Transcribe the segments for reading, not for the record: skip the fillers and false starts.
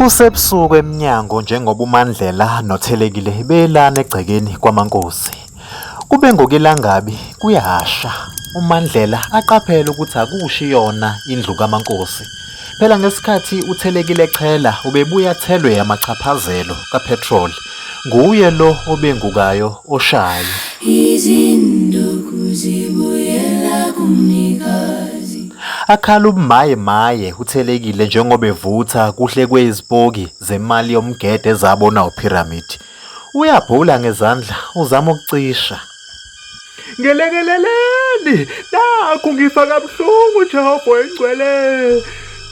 Kusebusuku emnyango njengoba uMandlela noThelekile belana egcekeni kwaMankosi. Kube ngokulangabi kuyasha. uMandlela aqaphela ukuthi akushi yona indlu kaMankosi. Phela ngesikhathi uThelekile eqhela ubebuya athelwe amachaphazelo kapetrol. Nguye lo obengukayo oshayo. Izinduku zibuyela kumnikazi. Akhala ubumaye uThelekile njengoba evutha kuhle kwezipoki zemali yomgede ezabona uPyramid. Uyabhula ngezandla uzama ukucisha. Ngelekeleleni nakho ngifa kabuhlungu Jehova engcwele.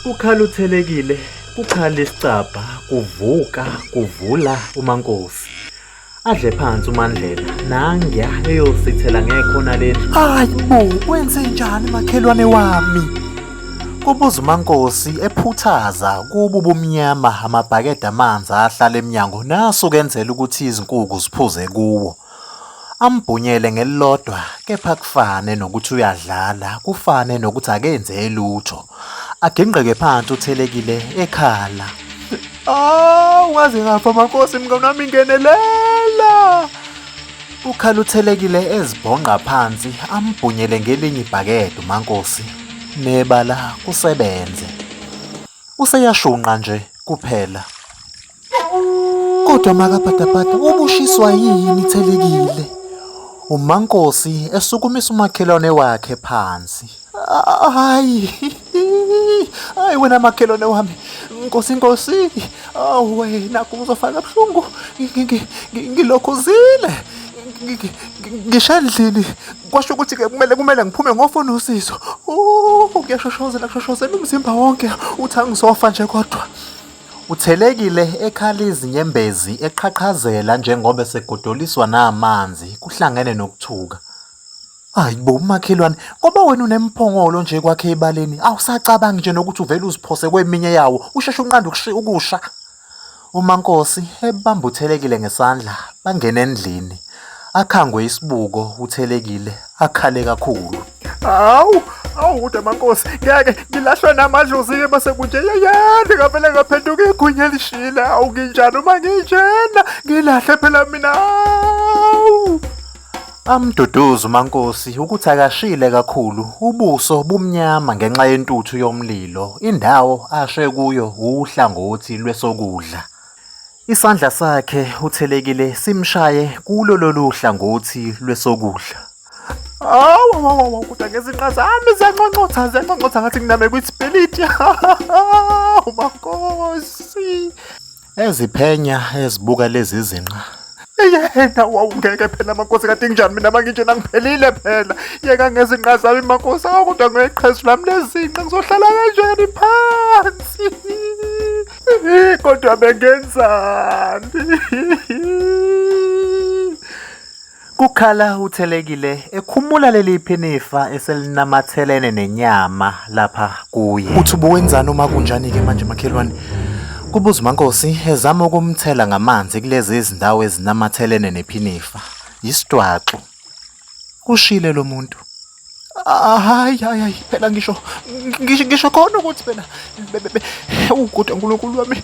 Ukhala uThelekile, kukhala isicabha, kuvuka, kuvula uMankosi. Adle phansi uMandlela, nangiya eyosithela ngekhona lendlu. Hayi bo, wenze njani makhelwane wami? Kubuza uMankosi ephuthaza kubo ubumnyama amabhakede amanzi ahlala emnyango naso kenzela ukuthi izinkukhu ziphuze kuwo. Ambhunyele ngelilodwa kepha kufane nokuthi uyadlala, kufane nokuthi akenze lutho. Aginqeke phansi uThelekile ekhala. Ungaze ngafa Mankosi mngani wami ngenelela. Ukhala uThelekile ezibhonqa phansi ambhunyele ngelinye ibhakede uMankosi. Nebala kusebenze. Useyashunqa nje kuphela. Kodwa makaphataphatha ubushiswa yini Thelekile? uMankosi esukumisa umakhelwane wakhe phansi. Hayi wena makhelwane wami, Nkosi, wena kuzofaka kabuhlungu, ngilokhuzile, ngisha endlini, kwasho ukuthi kumele ngiphume ngofuna usizo. Kuyashoshozela umzimba wonke, uthi angizofa nje kodwa. uThelekile ekhala izinyembezi eqhaqhazela njengoba esegodoliswa namanzi kuhlangene nokuthuka. Hayi bo makhelwane, ngoba wena unemphongolo nje kwakhe ebaleni, awusacabangi nje nokuthi uvele uziphose kweminye yawo, usheshe unqanda ukusha. uMankosi ebamba uThelekile ngesandla, bangena endlini. Akhangwe isibuko uThelekile, akhale kakhulu. Kodwa Mankosi, ngeke ngilahlwe namadlozi-ke base kunje yeyani ngavele ngaphenduka igunya elishile. Nginjani uma nginjena ngilahle phela mina. Amduduza uMankosi ukuthi akashile kakhulu, ubuso bumnyama ngenxa yentuthu yomlilo. Indawo ashe kuyo uhlangothi lwesokudla. Isandla sakhe uThelekile simshaye kulo lolu hlangothi lwesokudla. Kodwa ngezinqa zami ziyanconcotha ngathi nginame kwisipiliti. Mankosi. Eziphenya ezibuka lezi zinqa. Yena ngeke phela Mankosi, kade nginjani mina manginjena ngiphelile phela. Yeka ngezinqa zami Mankosi, kodwa ngeqhezu lami lezinqa ngizohlala kanjani phansi? Kodwa bengenzani? Kukhala uThelekile ekhumula leli phinifa eselinamathelene nenyama lapha kuye. Uthi ubuwenzani uma kunjani-ke manje makhelwane? Kubuza uMankosi ezama ukumthela ngamanzi kulezi izindawo ezinamathelene nephinifa. Yisidwaxu. Kushile lo muntu. Hayi phela ngisho khona ukuthi phela kodwa uNkulunkulu wami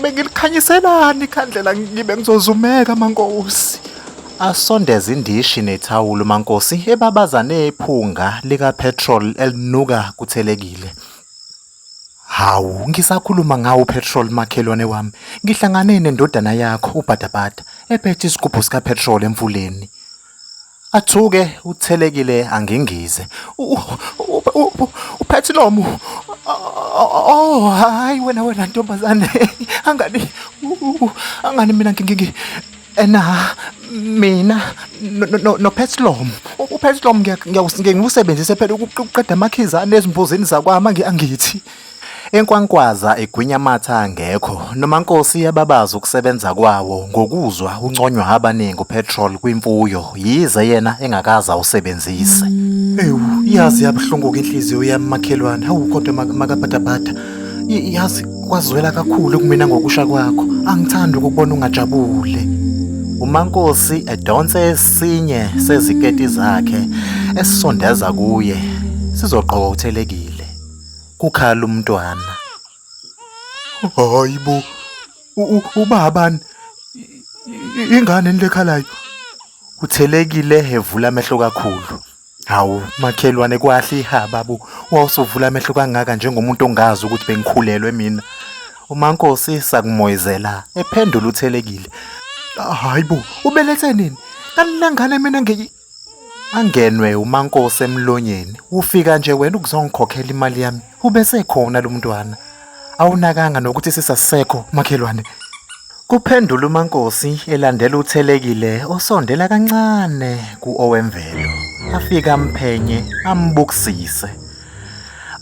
bengilikhanyiselani ikhandlela ngibe ngizozumeka Mankosi. Asondeza indishi nethawulo uMankosi ebabaza nephunga likapetrol elinuka kuThelekile. Hawu, ngisakhuluma ngawo upetrol makhelwane wami. Ngihlangane nendodana yakho uBhadabhada ephethe isigubhu sikapetrol emfuleni. Athuke uThelekile angingize. Uphethilom. Hayi wena ntombazane. Angani mina mina no Petlom. uPetlom ngiyawusebenzisa phela ukuqeda amakhizane ezimbuzini zakwami angithi. Enkwankwaza egwinya amatha angekho, noMankosi yababaza ukusebenza kwawo ngokuzwa unconywa abaningi upetrol kwimfuyo, yize yena engakaza awusebenzise. Yazi yabuhlungu inhliziyo yami makhelwane. Kodwa makabhadabhada, yazi kwazwela kakhulu kumina ngokusha kwakho. Angithandi ukubona ungajabule. uMankosi edonse esinye seziketi zakhe esisondeza kuye. Sizogqoka uThelekile. Kukhala umntwana. Hayi bo, ubabani? Ingane le khalayo. Uthelekile evula amehlo kakhulu. Hawu makhelwane kwahle ihaba bo. Wawusuvula amehlo kangaka njengomuntu ongazi ukuthi bengikhulelwe mina. uMaNkosi sakumoyizela ephendula uthelekile. Hayi bo, ubelethe nini? Kanti langane mina angenwe uMaNkosi emlonyeni. Ufika nje wena ukuzongikhokhela imali yami. Ubese khona lo mntwana. Awunakanga nokuthi sisasisekho makhelwane. Kuphendula uMaNkosi elandela uthelekile osondela kancane kuOwemvelo. Afika amphenye ambukisise.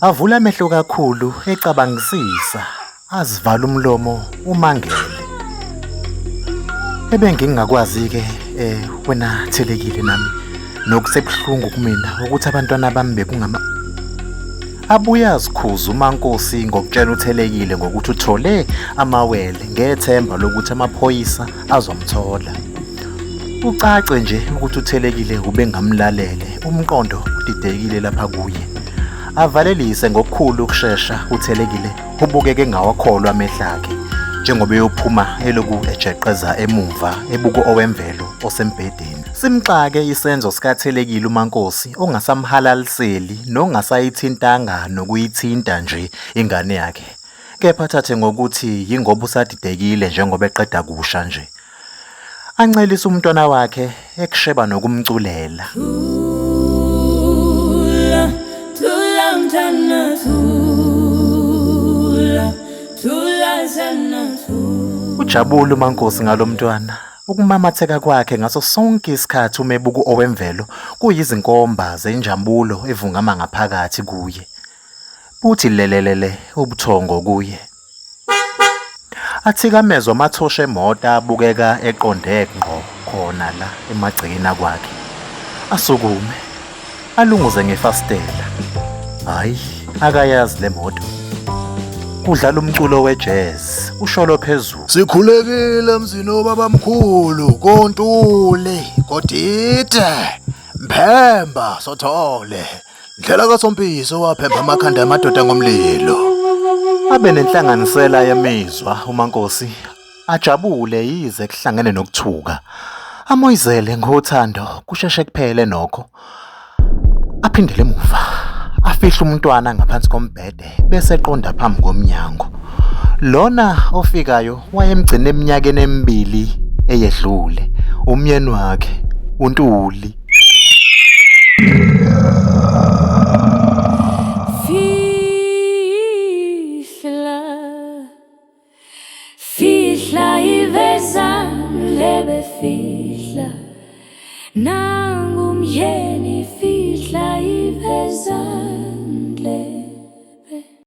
Avula amehlo kakhulu ecabangisisa. Azivala umlomo umangele. Ebengingakwazi ke wena thelekile nami nokusebuhlungu kumina ukuthi abantwana bami bekungama. Abuye azikhuza uMaNkosi ngokutshela uthelekile ngokuthi uthole amawele ngethemba lokuthi amaphoyisa azomthola. Ucace nje ukuthi uthelekile ubengamlalele, umqondo udidekile lapha kuye. Avalelise ngokukhulu ukusheshsha uthelekile ubukeke engawakholwa amehlo akhe njengoba eyophuma eloku ejeqeza emuva ebuka oWemvelo osembhedeni. Simxake isenzo sikathelekile uMaNkosi ongasamhalaliseli nongasayithintanga nokuyithinta nje ingane yakhe. Kepha thathe ngokuthi yingoba usadidekile njengoba eqeda kusha nje. Ancelisa umntwana wakhe ekusheba nokumculela. Thula mntana thula sana thula. Ujabule uMaNkosi ngalomntwana. Ukumamatheka kwakhe ngaso sonke isikhathi umebuka oWemvelo kuyizinkomba zenjabulo evungama ngaphakathi kuye. Buthi lelelele ubuthongo kuye. Athikamezwa amathosha emoto abukeka eqonde ngqo khona la emagcekeni kwakhe. Asukume alunguze ngefastela. Hayi, akayazi le moto. Kudlala umculo wejazz, usholo phezulu. Sikhulekile mzini obabamkhulu, kontule, kodide, Mphemba sothole. Ndlela kaSompiso waphemba amakhanda amadoda ngomlilo. Abe nenhlanganisela yemizwa uMaNkosi ajabule yize kuhlangene nokuthuka. Amoyizele ngothando kusheshe kuphele nokho. Aphindele emuva. Afihle umntwana ngaphansi kombhede bese eqonda phambi komnyango. Lona ofikayo wayemgcina eminyakeni emibili eyedlule, umyeni wakhe, uNtuli. Fihla iveza lebe fihla nangumyeni